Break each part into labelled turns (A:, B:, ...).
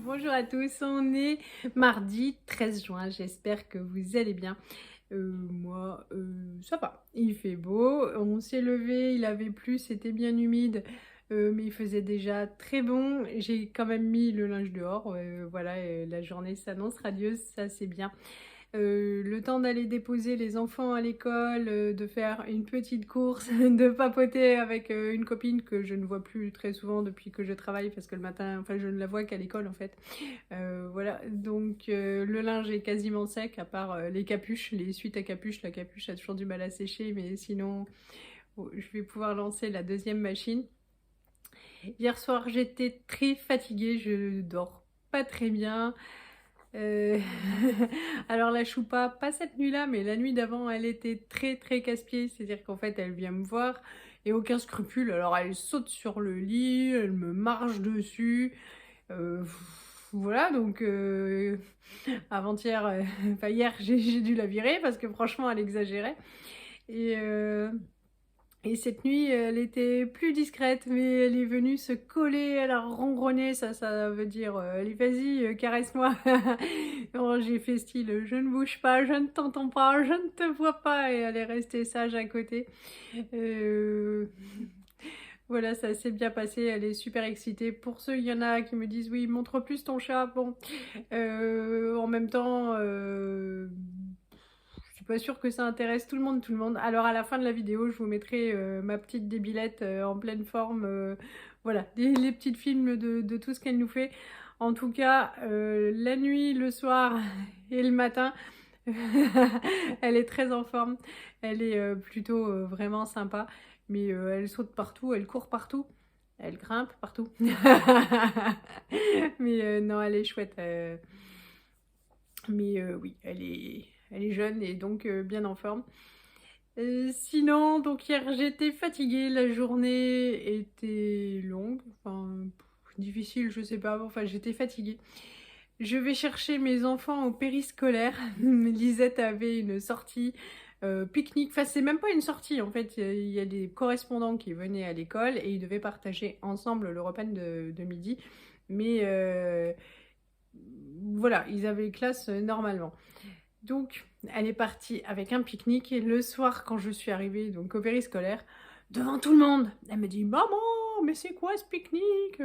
A: Bonjour à tous, on est mardi 13 juin, j'espère que vous allez bien. Moi, ça va, il fait beau, on s'est levé, il avait plu, c'était bien humide, mais il faisait déjà très bon. J'ai quand même mis le linge dehors, voilà, la journée s'annonce radieuse, ça c'est bien. Le temps d'aller déposer les enfants à l'école, de faire une petite course, de papoter avec une copine que je ne vois plus très souvent depuis que je travaille parce que le matin, enfin je ne la vois qu'à l'école en fait. Voilà, donc le linge est quasiment sec à part les capuches, les suites à capuche. La capuche a toujours du mal à sécher, mais sinon je vais pouvoir lancer la deuxième machine. Hier soir j'étais très fatiguée, je dors pas très bien. Euh, Alors la choupa, pas cette nuit-là, mais la nuit d'avant, elle était très très casse-pied. C'est-à-dire qu'en fait, elle vient me voir et aucun scrupule. Alors elle saute sur le lit, elle me marche dessus. Euh, voilà, donc avant-hier, enfin hier, j'ai dû la virer parce que franchement, elle exagérait. Et, euh, et cette nuit, elle était plus discrète, mais elle est venue se coller, elle a ronronné, ça veut dire allez, vas-y, caresse-moi. Alors, j'ai fait style je ne bouge pas, je ne t'entends pas, je ne te vois pas, et elle est restée sage à côté. Euh, Voilà, ça s'est bien passé, elle est super excitée. Pour ceux, il y en a qui me disent oui, montre plus ton chat. Bon, en même temps, je suis pas sûre que ça intéresse tout le monde, tout le monde. Alors à la fin de la vidéo, je vous mettrai ma petite débilette en pleine forme. Voilà, les petits films de tout ce qu'elle nous fait. En tout cas, la nuit, le soir et le matin, elle est très en forme. Elle est plutôt vraiment sympa. Mais elle saute partout, elle court partout. Elle grimpe partout. Mais non, elle est chouette. Mais oui, elle est jeune et donc bien en forme. Sinon, donc hier j'étais fatiguée, la journée était longue, enfin difficile, je sais pas, enfin j'étais fatiguée. Je vais chercher mes enfants au périscolaire. Lisette avait une sortie pique-nique. Enfin, c'est même pas une sortie. En fait, il y a des correspondants qui venaient à l'école et ils devaient partager ensemble le repas de midi. Mais voilà, ils avaient classe normalement. Donc, elle est partie avec un pique-nique. Et le soir, quand je suis arrivée donc, au périscolaire, devant tout le monde, elle me dit maman, mais c'est quoi ce pique-nique?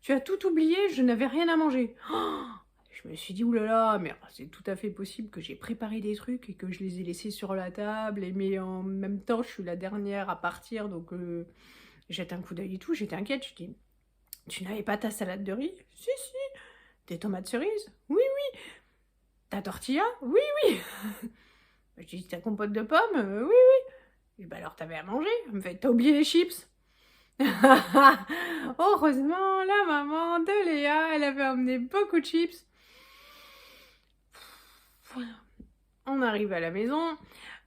A: Tu as tout oublié, je n'avais rien à manger. Oh, je me suis dit, oulala, mais c'est tout à fait possible que j'ai préparé des trucs et que je les ai laissés sur la table. Mais en même temps, je suis la dernière à partir, donc jette un coup d'œil et tout. J'étais inquiète, je dis, tu n'avais pas ta salade de riz? Si, si. Des tomates cerises? Oui, oui. Ta tortilla? Oui, oui. Je dis, ta compote de pommes? Oui, oui. Je dis, bah alors t'avais à manger. Elle me fait, t'as oublié les chips? Heureusement, la maman de Léa, elle avait emmené beaucoup de chips. On arrive à la maison.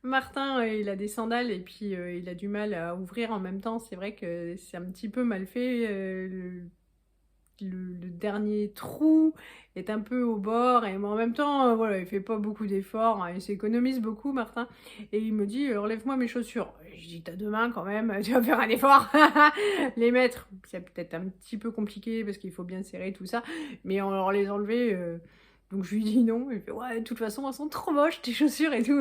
A: Martin, il a des sandales et puis il a du mal à ouvrir en même temps. C'est vrai que c'est un petit peu mal fait. Le dernier trou est un peu au bord et mais en même temps, voilà, il fait pas beaucoup d'efforts, hein, il s'économise beaucoup, Martin. Et il me dit, relève-moi mes chaussures. Je dis, t'as deux mains quand même, tu vas faire un effort. Les mettre, c'est peut-être un petit peu compliqué parce qu'il faut bien serrer tout ça, mais alors les enlever. Donc je lui dis non, il fait ouais, de toute façon elles sont trop moches tes chaussures et tout.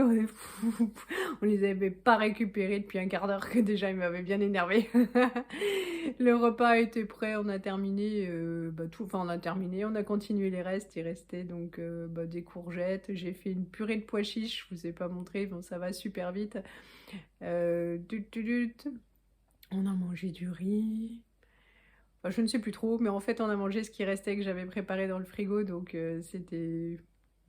A: On les avait pas récupérées depuis un quart d'heure que déjà il m'avait bien énervé. Le repas était prêt, on a terminé, tout, enfin on a terminé, on a continué les restes, il restait donc des courgettes, j'ai fait une purée de pois chiches, je vous ai pas montré, bon ça va super vite. On a mangé du riz. Enfin, je ne sais plus trop, mais en fait, on a mangé ce qui restait que j'avais préparé dans le frigo, donc c'était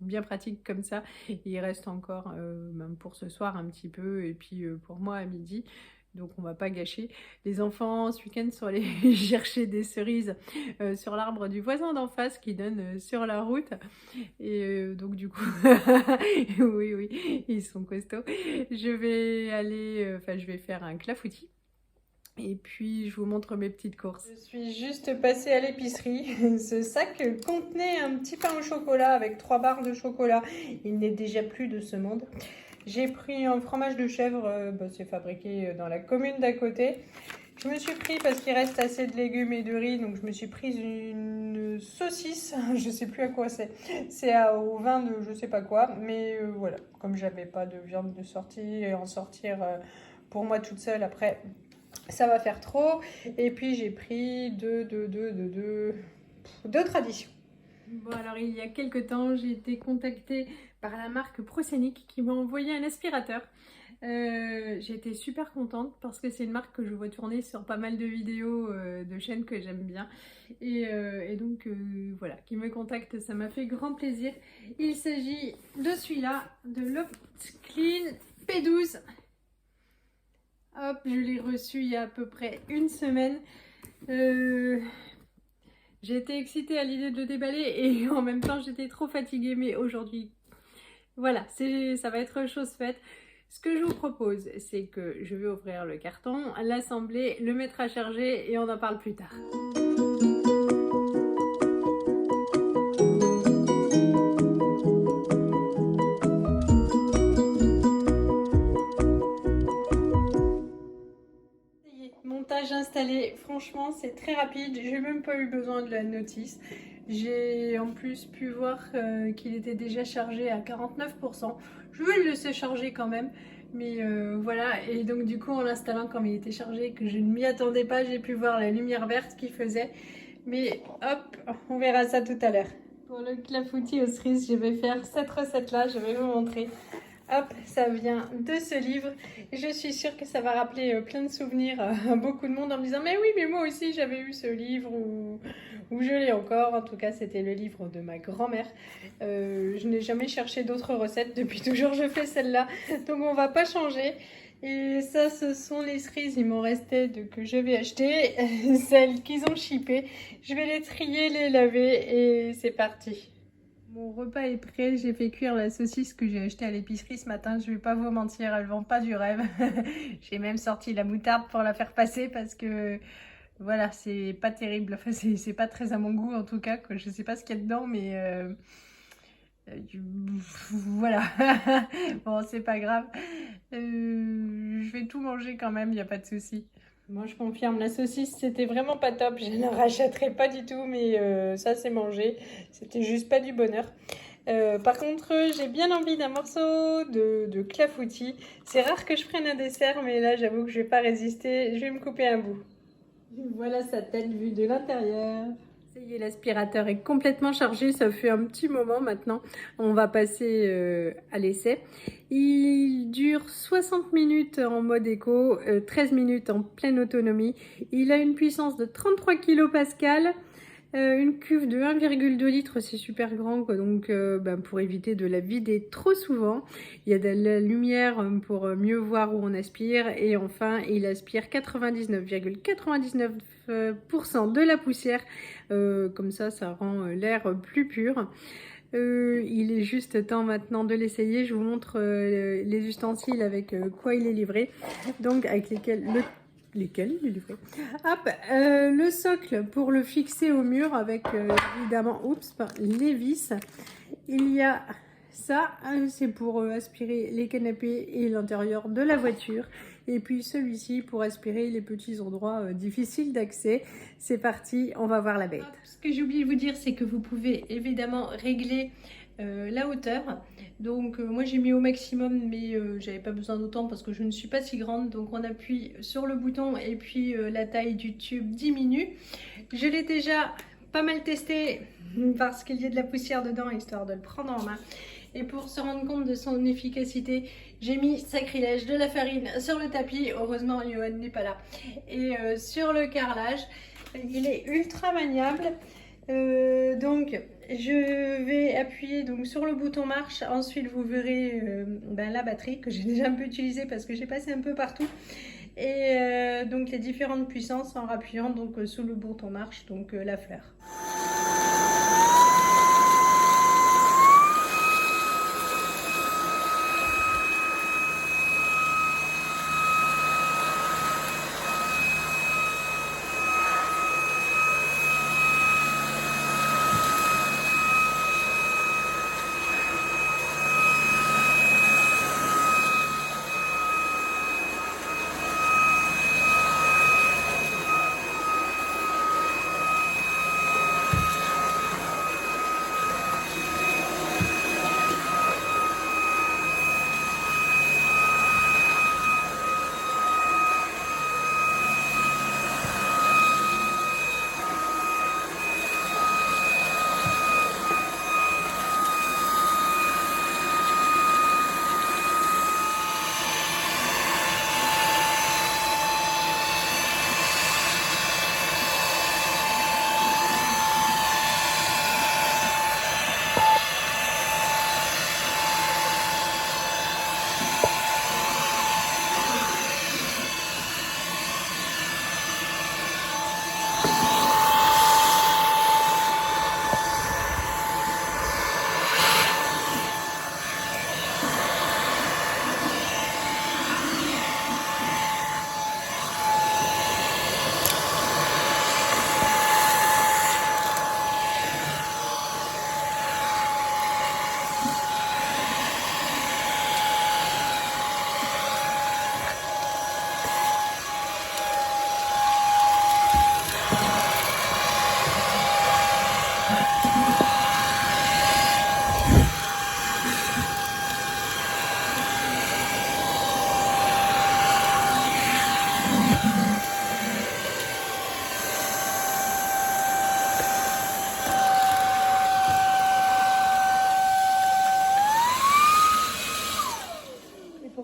A: bien pratique comme ça. Et il reste encore, même pour ce soir, un petit peu, et puis pour moi à midi. Donc on va pas gâcher. Les enfants, ce week-end, sont allés chercher des cerises sur l'arbre du voisin d'en face qui donne sur la route. Et donc du coup, oui, oui, ils sont costauds. Je vais aller, enfin je vais faire un clafoutis. Et puis, je vous montre mes petites courses. Je suis juste passée à l'épicerie. Ce sac contenait un petit pain au chocolat avec 3 barres de chocolat. Il n'est déjà plus de ce monde. J'ai pris un fromage de chèvre, c'est fabriqué dans la commune d'à côté. Je me suis pris, parce qu'il reste assez de légumes et de riz, donc je me suis prise une saucisse, je sais plus à quoi c'est. C'est au vin de je sais pas quoi, mais voilà, comme j'avais pas de viande de sortie, et en sortir pour moi toute seule après, ça va faire trop. Et puis j'ai pris deux traditions. Bon, alors il y a quelques temps, j'ai été contactée par la marque Proscenic qui m'a envoyé un aspirateur. J'ai été super contente parce que c'est une marque que je vois tourner sur pas mal de vidéos de chaînes que j'aime bien. Et donc voilà, qui me contacte, ça m'a fait grand plaisir. Il s'agit de celui-là, de l'Optclean P12. Hop, je l'ai reçu il y a à peu près une semaine. J'ai été excitée à l'idée de le déballer et en même temps j'étais trop fatiguée, mais aujourd'hui, voilà, ça va être chose faite. Ce que je vous propose, c'est que je vais ouvrir le carton, l'assembler, le mettre à charger et on en parle plus tard. Montage installé, franchement c'est très rapide, j'ai même pas eu besoin de la notice. J'ai en plus pu voir qu'il était déjà chargé à 49%. Je vais le laisser charger quand même, mais voilà. Et donc du coup en l'installant comme il était chargé, que je ne m'y attendais pas, j'ai pu voir la lumière verte qu'il faisait. Mais hop, on verra ça tout à l'heure. Pour le clafoutis aux cerises, je vais faire cette recette là, je vais vous montrer. Hop, ça vient de ce livre. Je suis sûre que ça va rappeler plein de souvenirs à beaucoup de monde en me disant « Mais oui, mais moi aussi j'avais eu ce livre ou je l'ai encore. » En tout cas, c'était le livre de ma grand-mère. Je n'ai jamais cherché d'autres recettes. Depuis toujours, je fais celle-là. Donc, on va pas changer. Et ça, ce sont les cerises. Il m'en restait que je vais acheter. Celles qu'ils ont shippées. Je vais les trier, les laver et c'est parti. Mon repas est prêt, j'ai fait cuire la saucisse que j'ai achetée à l'épicerie ce matin, je vais pas vous mentir, elle vend pas du rêve. J'ai même sorti la moutarde pour la faire passer parce que voilà, c'est pas terrible, enfin c'est pas très à mon goût en tout cas, quoi. Je sais pas ce qu'il y a dedans mais voilà. Bon, c'est pas grave, je vais tout manger quand même, il n'y a pas de souci. Moi je confirme, la saucisse c'était vraiment pas top, je ne rachèterai pas du tout, mais ça c'est mangé, c'était juste pas du bonheur. Par contre j'ai bien envie d'un morceau de clafoutis. C'est rare que je prenne un dessert, mais là j'avoue que je vais pas résister, je vais me couper un bout. Voilà sa tête vue de l'intérieur. Ça y est, l'aspirateur est complètement chargé, ça fait un petit moment maintenant. On va passer à l'essai. Il dure 60 minutes en mode éco, 13 minutes en pleine autonomie. Il a une puissance de 33 kPa, une cuve de 1,2 litres, c'est super grand quoi, donc pour éviter de la vider trop souvent. Il y a de la lumière pour mieux voir où on aspire, et enfin il aspire 99,99% de la poussière, comme ça rend l'air plus pur. Il est juste temps maintenant de l'essayer. Je vous montre les ustensiles avec quoi il est livré, donc avec lesquels il est livré. Hop, le socle pour le fixer au mur avec évidemment les vis. Il y a ça, c'est pour aspirer les canapés et l'intérieur de la voiture. Et puis celui-ci pour aspirer les petits endroits difficiles d'accès. C'est parti, on va voir la bête. Ce que j'ai oublié de vous dire, c'est que vous pouvez évidemment régler la hauteur. Donc moi j'ai mis au maximum, mais j'avais pas besoin d'autant parce que je ne suis pas si grande. Donc on appuie sur le bouton et puis la taille du tube diminue. Je l'ai déjà pas mal testé parce qu'il y a de la poussière dedans, histoire de le prendre en main. Et pour se rendre compte de son efficacité, j'ai mis sacrilège de la farine sur le tapis. Heureusement Johan n'est pas là. Et sur le carrelage, il est ultra maniable. Donc je vais appuyer donc sur le bouton marche. Ensuite vous verrez la batterie que j'ai déjà un peu utilisée parce que j'ai passé un peu partout. Et donc les différentes puissances en appuyant donc sous le bouton marche, donc la fleur.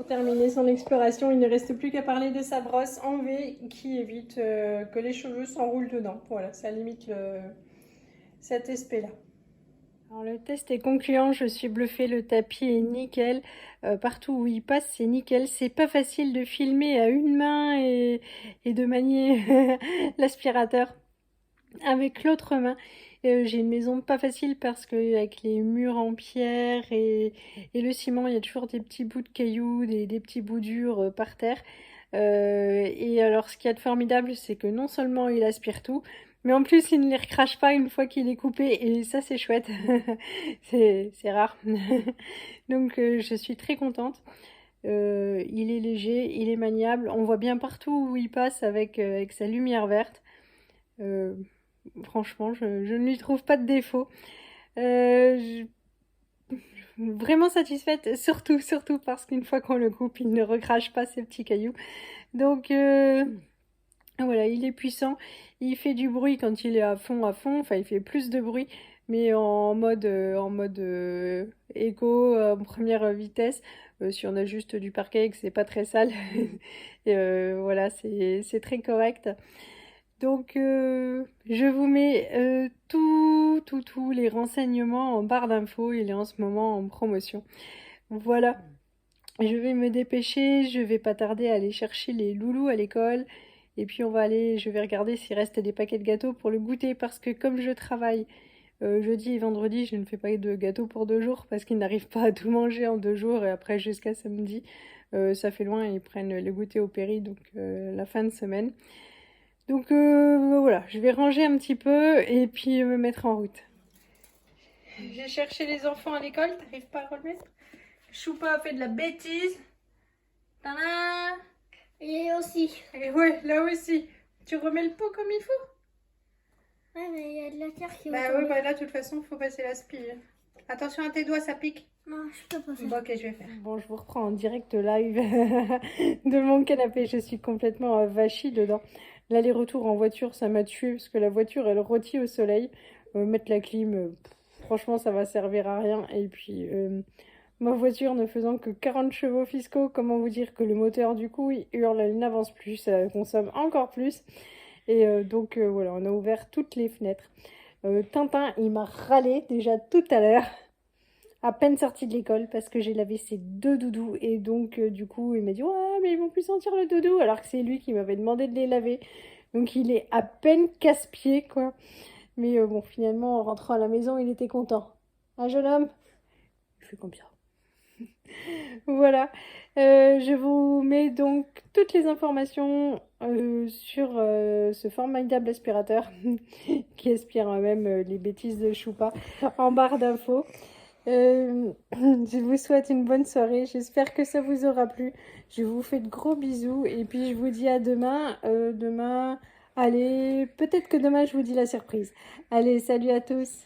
A: Pour terminer son exploration, il ne reste plus qu'à parler de sa brosse en V qui évite que les cheveux s'enroulent dedans. Voilà, ça limite cet aspect-là. Alors le test est concluant, je suis bluffée, le tapis est nickel. Partout où il passe, c'est nickel. C'est pas facile de filmer à une main et de manier l'aspirateur avec l'autre main. J'ai une maison pas facile parce que avec les murs en pierre et le ciment, il y a toujours des petits bouts de cailloux, des petits bouts durs par terre. Et alors ce qu'il y a de formidable, c'est que non seulement il aspire tout, mais en plus il ne les recrache pas une fois qu'il est coupé, et ça c'est chouette. C'est rare. Donc je suis très contente. Il est léger, il est maniable, on voit bien partout où il passe avec sa lumière verte. Franchement, je ne lui trouve pas de défaut. Vraiment satisfaite, surtout parce qu'une fois qu'on le coupe, il ne recrache pas ses petits cailloux. Donc voilà, il est puissant, il fait du bruit quand il est à fond, enfin il fait plus de bruit, mais en mode éco, en première vitesse, si on a juste du parquet et que c'est pas très sale. Et voilà, c'est très correct. Donc je vous mets tous les renseignements en barre d'infos, il est en ce moment en promotion. Voilà, je vais me dépêcher, je vais pas tarder à aller chercher les loulous à l'école. Et puis je vais regarder s'il reste des paquets de gâteaux pour le goûter, parce que comme je travaille jeudi et vendredi, je ne fais pas de gâteaux pour 2 jours parce qu'ils n'arrivent pas à tout manger en 2 jours, et après jusqu'à samedi, ça fait loin, ils prennent le goûter au péri, donc la fin de semaine. Donc voilà, je vais ranger un petit peu et puis me mettre en route. J'ai cherché les enfants à l'école, t'arrives pas à remettre? Choupa a fait de la bêtise. Tadam!
B: Et aussi.
A: Et ouais, là aussi. Tu remets le pot comme il faut?
B: Ouais, mais il y a de la terre qui va
A: Bah
B: tomber.
A: oui, bah là, de toute façon, il faut passer la spille. Attention à tes doigts, ça pique.
B: Non, je peux pas faire.
A: Bon, ok, je vais faire. Bon, je vous reprends en direct live de mon canapé. Je suis complètement vachie dedans. L'aller-retour en voiture, ça m'a tué parce que la voiture, elle rôtit au soleil. Mettre la clim, franchement, ça va servir à rien. Et puis, ma voiture ne faisant que 40 chevaux fiscaux, comment vous dire que le moteur, du coup, il hurle, il n'avance plus, ça consomme encore plus. Et donc, voilà, on a ouvert toutes les fenêtres. Tintin, il m'a râlé déjà tout à l'heure, à peine sorti de l'école, parce que j'ai lavé ses 2 doudous. Et donc, du coup, il m'a dit, ouais, mais ils vont plus sentir le doudou, alors que c'est lui qui m'avait demandé de les laver. Donc, il est à peine casse-pied, quoi. Mais bon, finalement, en rentrant à la maison, il était content. Un jeune homme, il fait comme ça. Voilà, je vous mets donc toutes les informations sur ce formidable aspirateur qui aspire même les bêtises de Choupa en barre d'infos. Je vous souhaite une bonne soirée, j'espère que ça vous aura plu. Je vous fais de gros bisous et puis je vous dis à demain. Allez, peut-être que demain je vous dis la surprise. Allez, salut à tous!